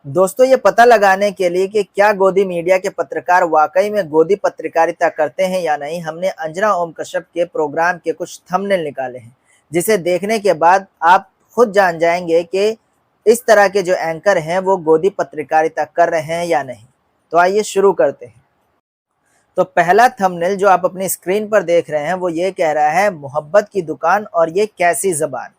दोस्तों, ये पता लगाने के लिए कि क्या गोदी मीडिया के पत्रकार वाकई में गोदी पत्रकारिता करते हैं या नहीं, हमने अंजना ओम कश्यप के प्रोग्राम के कुछ थंबनेल निकाले हैं, जिसे देखने के बाद आप खुद जान जाएंगे कि इस तरह के जो एंकर हैं वो गोदी पत्रकारिता कर रहे हैं या नहीं। तो आइए शुरू करते हैं। तो पहला थंबनेल जो आप अपनी स्क्रीन पर देख रहे हैं वो ये कह रहा है, मोहब्बत की दुकान और ये कैसी जबान।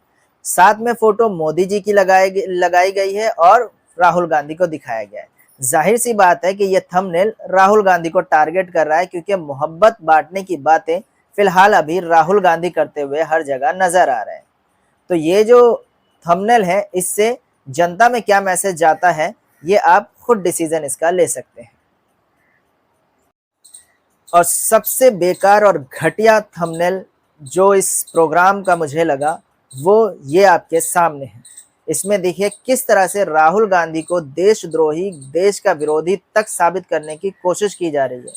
साथ में फोटो मोदी जी की लगाई गई है और राहुल गांधी को दिखाया गया है। जाहिर सी बात है कि ये थंबनेल राहुल गांधी को टारगेट कर रहा है, क्योंकि मोहब्बत बांटने की बातें फिलहाल अभी राहुल गांधी करते हुए हर जगह नजर आ रहे हैं। तो ये जो थंबनेल है, इससे जनता में क्या मैसेज जाता है, ये आप खुद डिसीजन इसका ले सकते हैं। और सबसे बेकार और घटिया थंबनेल जो इस प्रोग्राम का मुझे लगा वो ये आपके सामने है। इसमें देखिए किस तरह से राहुल गांधी को देशद्रोही, देश का विरोधी तक साबित करने की कोशिश की जा रही है।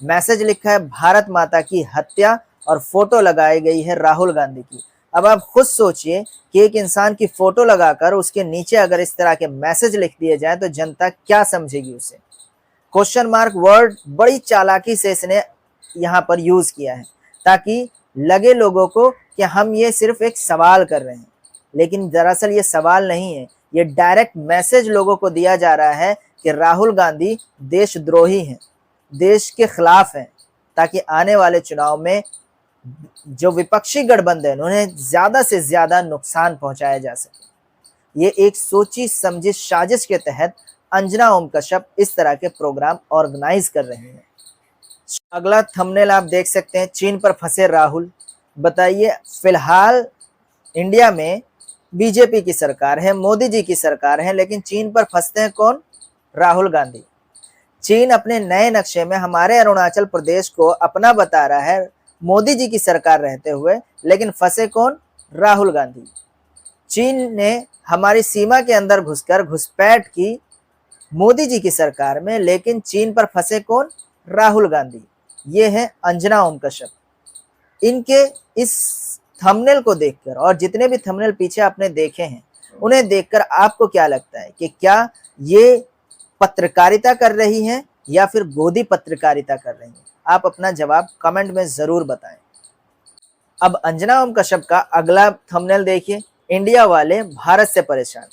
मैसेज लिखा है भारत माता की हत्या और फोटो लगाई गई है राहुल गांधी की। अब आप खुद सोचिए कि एक इंसान की फोटो लगाकर उसके नीचे अगर इस तरह के मैसेज लिख दिए जाए तो जनता क्या समझेगी उसे। क्वेश्चन मार्क वर्ड बड़ी चालाकी से इसने यहाँ पर यूज किया है, ताकि लगे लोगों को कि हम ये सिर्फ एक सवाल कर रहे हैं, लेकिन दरअसल ये सवाल नहीं है, ये डायरेक्ट मैसेज लोगों को दिया जा रहा है कि राहुल गांधी देशद्रोही हैं, देश के खिलाफ हैं, ताकि आने वाले चुनाव में जो विपक्षी गठबंधन उन्हें ज्यादा से ज्यादा नुकसान पहुंचाया जा सके। ये एक सोची समझी साजिश के तहत अंजना ओम कश्यप इस तरह के प्रोग्राम ऑर्गेनाइज कर रहे हैं। अगला थंबनेल आप देख सकते हैं, चीन पर फंसे राहुल। बताइए, फिलहाल इंडिया में बीजेपी की सरकार है, मोदी जी की सरकार है, लेकिन चीन पर फंसते हैं कौन? राहुल गांधी। चीन अपने नए नक्शे में हमारे अरुणाचल प्रदेश को अपना बता रहा है मोदी जी की सरकार रहते हुए, लेकिन फंसे कौन? राहुल गांधी। चीन ने हमारी सीमा के अंदर घुसकर घुसपैठ की मोदी जी की सरकार में, लेकिन चीन पर फंसे कौन? राहुल गांधी। ये है अंजना ओम कश्यप। इनके इस थंबनेल को देखकर और जितने भी थंबनेल पीछे आपने देखे हैं, उन्हें देखकर आपको क्या लगता है कि क्या ये पत्रकारिता कर रही हैं या फिर गोदी पत्रकारिता कर रही हैं? आप अपना जवाब कमेंट में जरूर बताएं। अब अंजना ओम कश्यप का अगला थंबनेल देखिए, इंडिया वाले भारत से परेशान।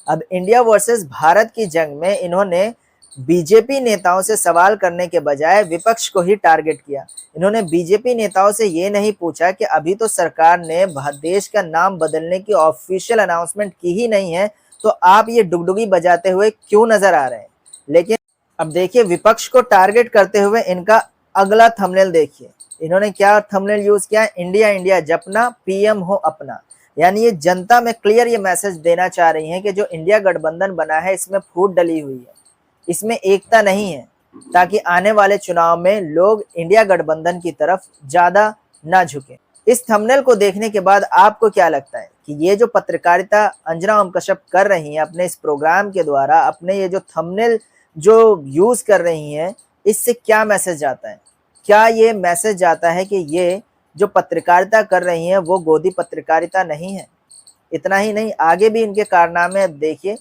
अब इंडिया वर्सेस भारत की जंग में इन्होंने बीजेपी नेताओं से सवाल करने के बजाय विपक्ष को ही टारगेट किया। इन्होंने बीजेपी नेताओं से ये नहीं पूछा कि अभी तो सरकार ने देश का नाम बदलने की ऑफिशियल अनाउंसमेंट की ही नहीं है, तो आप ये डुगडुगी बजाते हुए क्यों नजर आ रहे हैं। लेकिन अब देखिए, विपक्ष को टारगेट करते हुए इनका अगला थंबनेल देखिए। इन्होंने क्या थंबनेल यूज किया? इंडिया इंडिया जपना, पीएम हो अपना। यानी ये जनता में क्लियर ये मैसेज देना चाह रही हैं कि जो इंडिया गठबंधन बना है इसमें फूट डली हुई है, इसमें एकता नहीं है, ताकि आने वाले चुनाव में लोग इंडिया गठबंधन की तरफ ज्यादा ना झुके। इस थंबनेल को देखने के बाद आपको क्या लगता है कि ये जो पत्रकारिता अंजना ओम कश्यप कर रही हैं अपने इस प्रोग्राम के द्वारा, अपने ये जो थंबनेल जो यूज कर रही हैं, इससे क्या मैसेज जाता है? क्या ये मैसेज जाता है कि ये जो पत्रकारिता कर रही हैं वो गोदी पत्रकारिता नहीं है? इतना ही नहीं, आगे भी इनके कारनामे देखिए।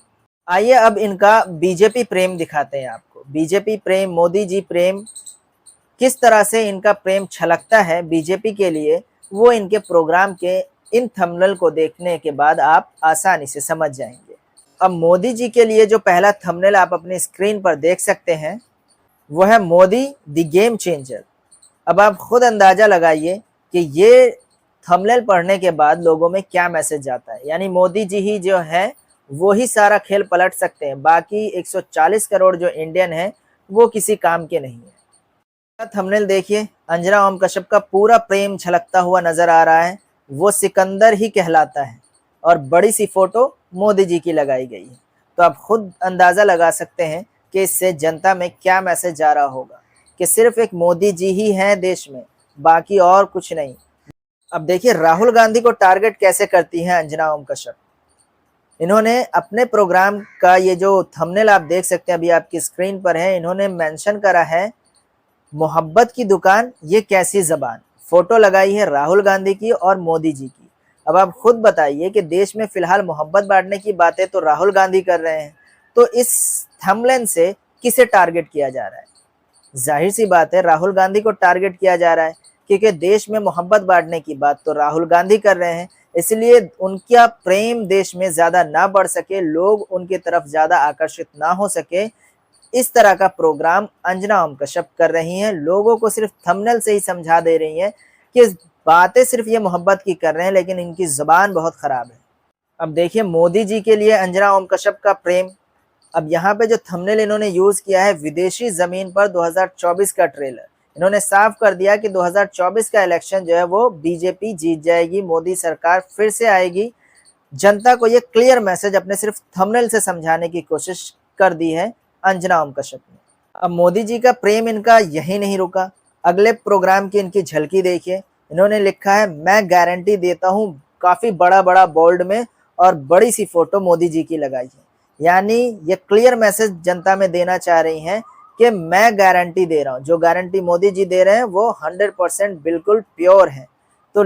आइए अब इनका बीजेपी प्रेम दिखाते हैं आपको। बीजेपी प्रेम, मोदी जी प्रेम, किस तरह से इनका प्रेम छलकता है बीजेपी के लिए, वो इनके प्रोग्राम के इन थंबनेल को देखने के बाद आप आसानी से समझ जाएंगे। अब मोदी जी के लिए जो पहला थंबनेल आप अपनी स्क्रीन पर देख सकते हैं वो है मोदी द गेम चेंजर। अब आप खुद अंदाजा लगाइए कि ये थंबनेल पढ़ने के बाद लोगों में क्या मैसेज जाता है। यानी मोदी जी ही जो है वो ही सारा खेल पलट सकते हैं, बाकी 140 करोड़ जो इंडियन हैं वो किसी काम के नहीं है। थंबनेल देखिए, अंजना ओम कश्यप का पूरा प्रेम छलकता हुआ नजर आ रहा है, वो सिकंदर ही कहलाता है, और बड़ी सी फोटो मोदी जी की लगाई गई है। तो आप खुद अंदाजा लगा सकते हैं कि इससे जनता में क्या मैसेज जा रहा होगा कि सिर्फ एक मोदी जी ही हैं देश में, बाकी और कुछ नहीं। अब देखिए राहुल गांधी को टारगेट कैसे करती हैं अंजना ओम कश्यप। इन्होंने अपने प्रोग्राम का ये जो थंबनेल आप देख सकते हैं अभी आपकी स्क्रीन पर है, इन्होंने मेंशन करा है मोहब्बत की दुकान ये कैसी जबान। फोटो लगाई है राहुल गांधी की और मोदी जी की। अब आप खुद बताइए कि देश में फिलहाल मोहब्बत बांटने की बातें तो राहुल गांधी कर रहे हैं, तो इस थंबनेल से किसे टारगेट किया जा रहा है? जाहिर सी बात है, राहुल गांधी को टारगेट किया जा रहा है, क्योंकि देश में मोहब्बत बांटने की बात तो राहुल गांधी कर रहे हैं, इसलिए उनका प्रेम देश में ज्यादा ना बढ़ सके, लोग उनकी तरफ ज्यादा आकर्षित ना हो सके, इस तरह का प्रोग्राम अंजना ओम कश्यप कर रही हैं। लोगों को सिर्फ थंबनेल से ही समझा दे रही हैं कि बातें सिर्फ ये मोहब्बत की कर रहे हैं, लेकिन इनकी जुबान बहुत खराब है। अब देखिए, मोदी जी के लिए अंजना ओम कश्यप का प्रेम। अब यहाँ पे जो थंबनेल इन्होंने यूज किया है, विदेशी जमीन पर 2024 का ट्रेलर। इन्होंने साफ कर दिया कि 2024 का इलेक्शन जो है वो बीजेपी जीत जाएगी, मोदी सरकार फिर से आएगी। जनता को ये क्लियर मैसेज अपने सिर्फ थंबनेल से समझाने की कोशिश कर दी है अंजना ओम कश्यप ने। अब मोदी जी का प्रेम इनका यही नहीं रुका, अगले प्रोग्राम की इनकी झलकी देखिए। इन्होंने लिखा है, मैं गारंटी देता हूँ, काफी बड़ा बड़ा बोल्ड में और बड़ी सी फोटो मोदी जी की लगाई है। यानी ये क्लियर मैसेज जनता में देना चाह रही हैं कि मैं गारंटी दे रहा हूँ, जो गारंटी मोदी जी दे रहे हैं वो 100% बिल्कुल प्योर है। तो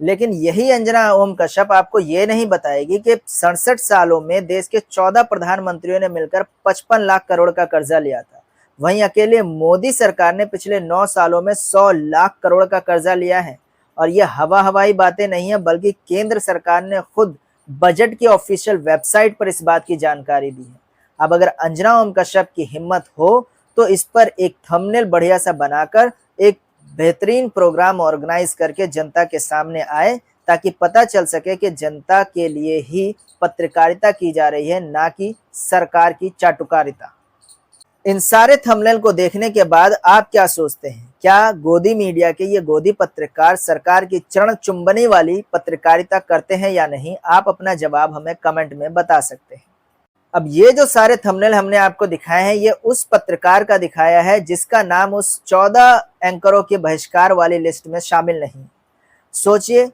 लेकिन यही अंजना ओम कश्यप आपको ये नहीं बताएगी कि 67 सालों में देश के 14 प्रधानमंत्रियों ने मिलकर 55 लाख करोड़ का कर्जा लिया था। वहीं अकेले मोदी सरकार ने पिछले 9 सालों में 100 लाख करोड़ का कर्जा लिया है। और ये हवाई बातें नहीं है, बल्कि केंद्र सरकार ने खुद बजट की ऑफिशियल वेबसाइट पर इस बात की जानकारी दी है। अब अगर अंजना ओम कश्यप की हिम्मत हो तो इस पर एक थंबनेल बढ़िया सा बनाकर एक बेहतरीन प्रोग्राम ऑर्गेनाइज करके जनता के सामने आए, ताकि पता चल सके कि जनता के लिए ही पत्रकारिता की जा रही है, ना कि सरकार की चाटुकारिता। इन सारे थंबनेल को देखने के बाद आप क्या सोचते हैं? क्या गोदी मीडिया के ये गोदी पत्रकार सरकार की चरण चुंबनी वाली पत्रकारिता करते हैं या नहीं? आप अपना जवाब हमें कमेंट में बता सकते हैं। अब ये जो सारे थंबनेल हमने आपको दिखाए हैं, ये उस पत्रकार का दिखाया है जिसका नाम उस 14 एंकरों के बहिष्कार वाली लिस्ट में शामिल नहीं। सोचिए,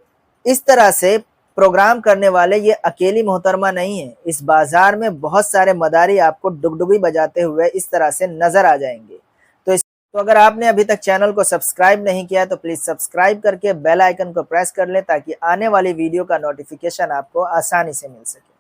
इस तरह से प्रोग्राम करने वाले ये अकेली मोहतरमा नहीं है। इस बाजार में बहुत सारे मदारी आपको डुगडुगी बजाते हुए इस तरह से नजर आ जाएंगे। तो अगर आपने अभी तक चैनल को सब्सक्राइब नहीं किया तो प्लीज सब्सक्राइब करके बेल आइकन को प्रेस कर लें, ताकि आने वाली वीडियो का नोटिफिकेशन आपको आसानी से मिल सके।